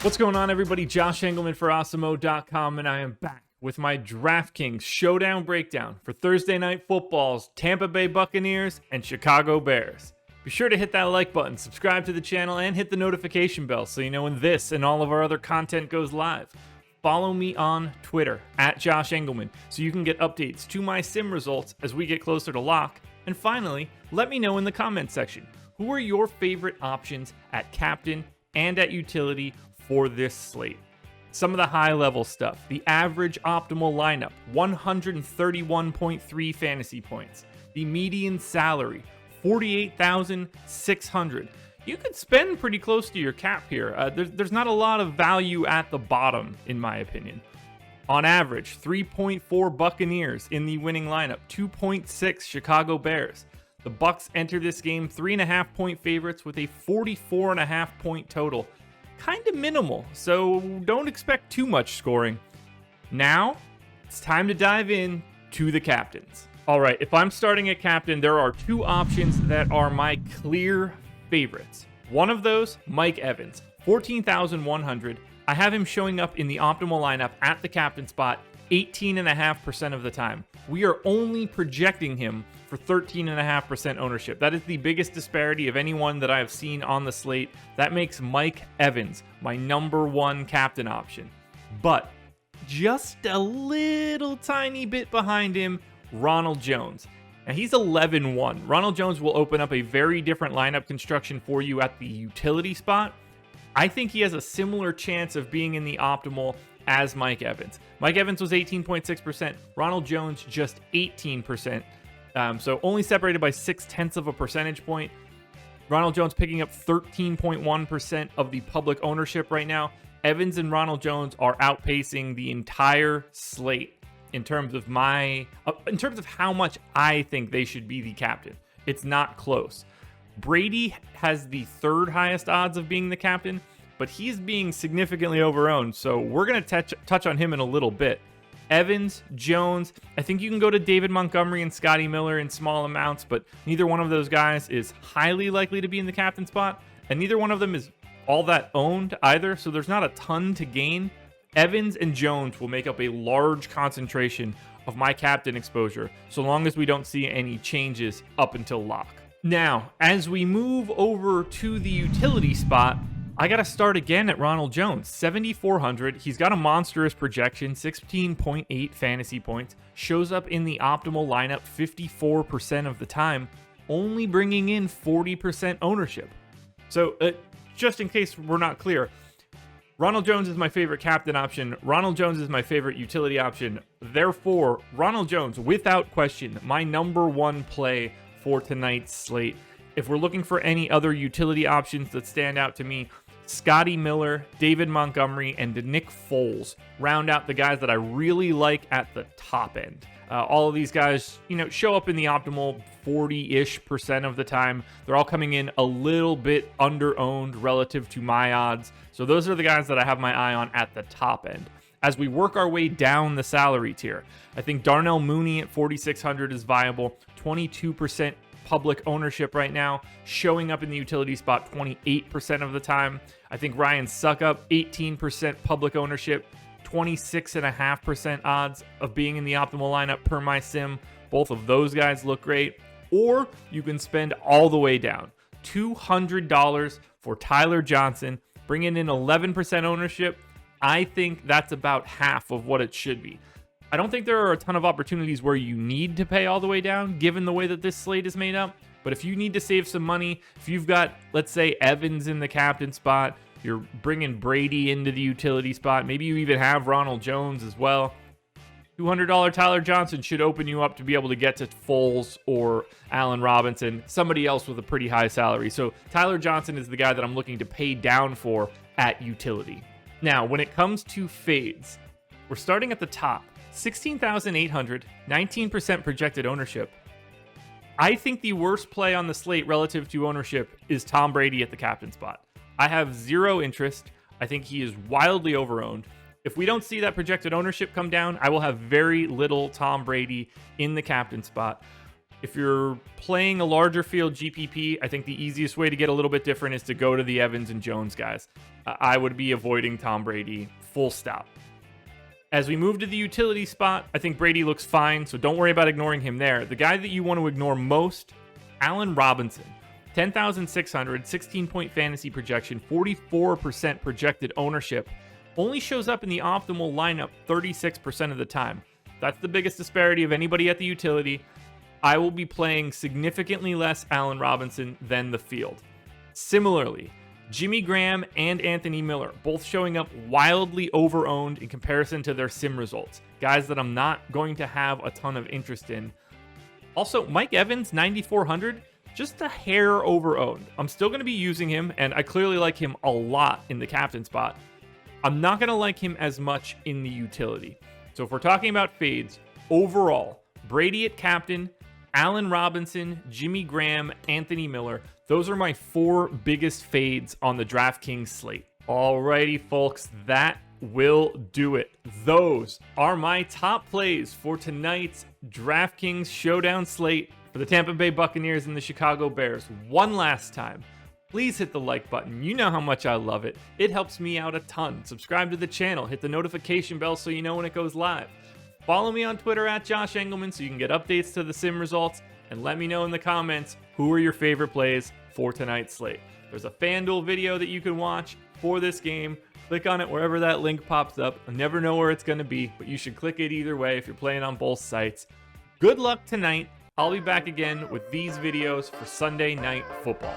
What's going on, everybody? Josh Engleman for Awesemo.com, and I am back with my DraftKings Showdown breakdown for Thursday Night Football's Tampa Bay Buccaneers and Chicago Bears. Be sure to hit that like button, subscribe to the channel, and hit the notification bell so you know when this and all of our other content goes live. Follow me on Twitter, @Josh Engleman, so you can get updates to my sim results as we get closer to lock. And finally, let me know in the comments section, who are your favorite options at captain and at utility for this slate? Some of the high-level stuff. The average optimal lineup, 131.3 fantasy points. The median salary, $48,600. You could spend pretty close to your cap here. There's not a lot of value at the bottom, in my opinion. On average, 3.4 Buccaneers in the winning lineup, 2.6 Chicago Bears. The Bucs enter this game 3.5-point favorites with a 44.5-point total. Kind of minimal, so don't expect too much scoring. Now, it's time to dive in to the captains. All right, if I'm starting at captain, there are two options that are my clear favorites. One of those, Mike Evans, 14,100. I have him showing up in the optimal lineup at the captain spot 18.5% of the time. We are only projecting him for 13.5% ownership. That is the biggest disparity of anyone that I have seen on the slate. That makes Mike Evans my number one captain option. But just a little tiny bit behind him, Ronald Jones. Now he's 11-1. Ronald Jones will open up a very different lineup construction for you at the utility spot. I think he has a similar chance of being in the optimal as Mike Evans. Mike Evans was 18.6%. Ronald Jones just 18%. So only separated by 0.6 of a percentage point. Ronald Jones picking up 13.1% of the public ownership right now. Evans and Ronald Jones are outpacing the entire slate in terms of how much I think they should be the captain. It's not close. Brady has the third highest odds of being the captain, but he's being significantly overowned, so we're going to touch on him in a little bit. Evans, Jones, I think you can go to David Montgomery and Scotty Miller in small amounts, but neither one of those guys is highly likely to be in the captain spot, and neither one of them is all that owned either, so there's not a ton to gain. Evans and Jones will make up a large concentration of my captain exposure, so long as we don't see any changes up until lock. Now, as we move over to the utility spot, I got to start again at Ronald Jones, 7,400. He's got a monstrous projection, 16.8 fantasy points. Shows up in the optimal lineup 54% of the time, only bringing in 40% ownership. So, just in case we're not clear, Ronald Jones is my favorite captain option. Ronald Jones is my favorite utility option. Therefore, Ronald Jones, without question, my number one play for tonight's slate. If we're looking for any other utility options that stand out to me, Scotty Miller, David Montgomery, and Nick Foles round out the guys that I really like at the top end. All of these guys, show up in the optimal 40-ish% of the time. They're all coming in a little bit under-owned relative to my odds. So those are the guys that I have my eye on at the top end. As we work our way down the salary tier, I think Darnell Mooney at 4,600 is viable, 22% public ownership right now, showing up in the utility spot 28% of the time. I think Ryan Suckup, 18% public ownership, 26.5% odds of being in the optimal lineup per my sim. Both of those guys look great. Or you can spend all the way down, $200 for Tyler Johnson, bringing in 11% ownership. I think that's about half of what it should be. I don't think there are a ton of opportunities where you need to pay all the way down, given the way that this slate is made up. But if you need to save some money, if you've got, let's say, Evans in the captain spot, you're bringing Brady into the utility spot, maybe you even have Ronald Jones as well, $200 Tyler Johnson should open you up to be able to get to Foles or Allen Robinson, somebody else with a pretty high salary. So Tyler Johnson is the guy that I'm looking to pay down for at utility. Now, when it comes to fades, we're starting at the top. 16,800, 19% projected ownership. I think the worst play on the slate relative to ownership is Tom Brady at the captain spot. I have zero interest. I think he is wildly overowned. If we don't see that projected ownership come down, I will have very little Tom Brady in the captain spot. If you're playing a larger field GPP, I think the easiest way to get a little bit different is to go to the Evans and Jones guys. I would be avoiding Tom Brady, full stop. As we move to the utility spot, I think Brady looks fine, so don't worry about ignoring him there. The guy that you want to ignore most, Allen Robinson. 10,600, 16-point fantasy projection, 44% projected ownership. Only shows up in the optimal lineup 36% of the time. That's the biggest disparity of anybody at the utility. I will be playing significantly less Allen Robinson than the field. Similarly, Jimmy Graham and Anthony Miller, both showing up wildly over-owned in comparison to their sim results. Guys that I'm not going to have a ton of interest in. Also, Mike Evans, 9,400, just a hair over-owned. I'm still going to be using him, and I clearly like him a lot in the captain spot. I'm not going to like him as much in the utility. So if we're talking about fades, overall, Brady at captain, Allen Robinson, Jimmy Graham, Anthony Miller. Those are my 4 biggest fades on the DraftKings slate. Alrighty, folks, that will do it. Those are my top plays for tonight's DraftKings Showdown slate for the Tampa Bay Buccaneers and the Chicago Bears. One last time, please hit the like button. You know how much I love it. It helps me out a ton. Subscribe to the channel. Hit the notification bell so you know when it goes live. Follow me on Twitter at Josh Engleman so you can get updates to the sim results, and let me know in the comments who are your favorite plays for tonight's slate. There's a FanDuel video that you can watch for this game. Click on it wherever that link pops up. I never know where it's going to be, but you should click it either way if you're playing on both sites. Good luck tonight. I'll be back again with these videos for Sunday Night Football.